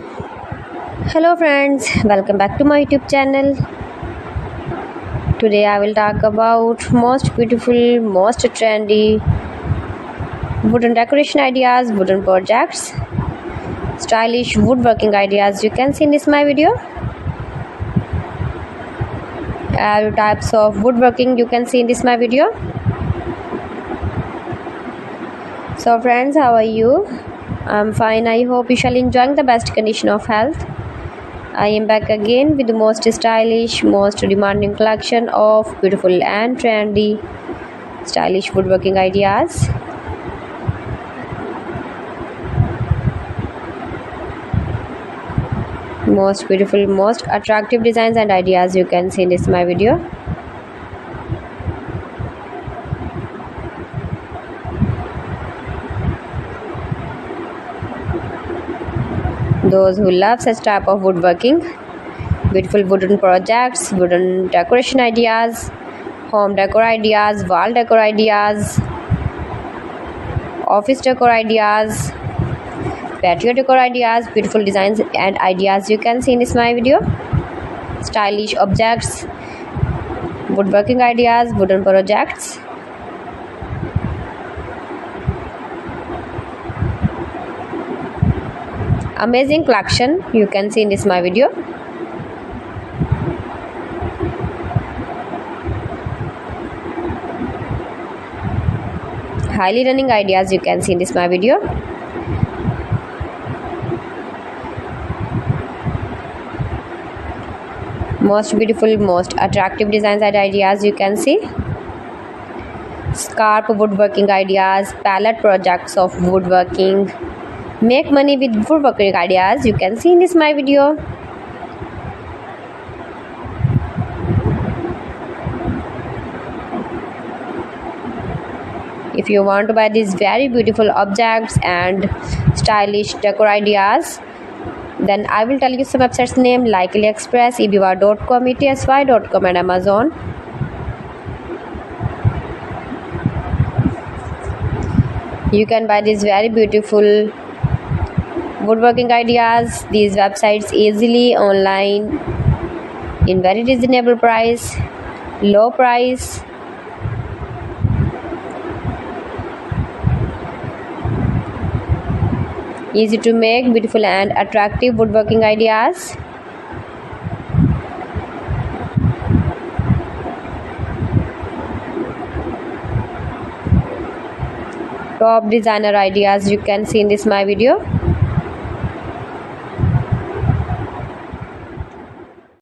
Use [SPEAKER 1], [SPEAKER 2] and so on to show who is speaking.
[SPEAKER 1] Hello friends, welcome back to my YouTube channel. Today I will talk about most beautiful, most trendy wooden decoration ideas, wooden projects, stylish woodworking ideas you can see in this my video. All types of woodworking you can see in this my video. So friends, how are you? I'm fine. I hope you shall enjoying the best condition of health. I am back again with the most stylish, most demanding collection of beautiful and trendy stylish woodworking ideas. Most beautiful, most attractive designs and ideas you can see in this my video. Those who love such type of woodworking, beautiful wooden projects, wooden decoration ideas, home decor ideas, wall decor ideas, office decor ideas, patio decor ideas, beautiful designs and ideas you can see in this my video. Stylish objects, woodworking ideas, wooden projects. Amazing collection you can see in this my video. Highly running ideas you can see in this my video. Most beautiful, most attractive designs and ideas you can see. Scarp woodworking ideas, palette projects of woodworking. Make money with woodworking ideas you can see in this my video. If you want to buy these very beautiful objects and stylish decor ideas, then I will tell you some websites name like AliExpress, eBay.com, ETSY.com and Amazon. You can buy these very beautiful woodworking ideas, these websites easily online in very reasonable price, low price. Easy to make, beautiful and attractive woodworking ideas. Top designer ideas you can see in this my video.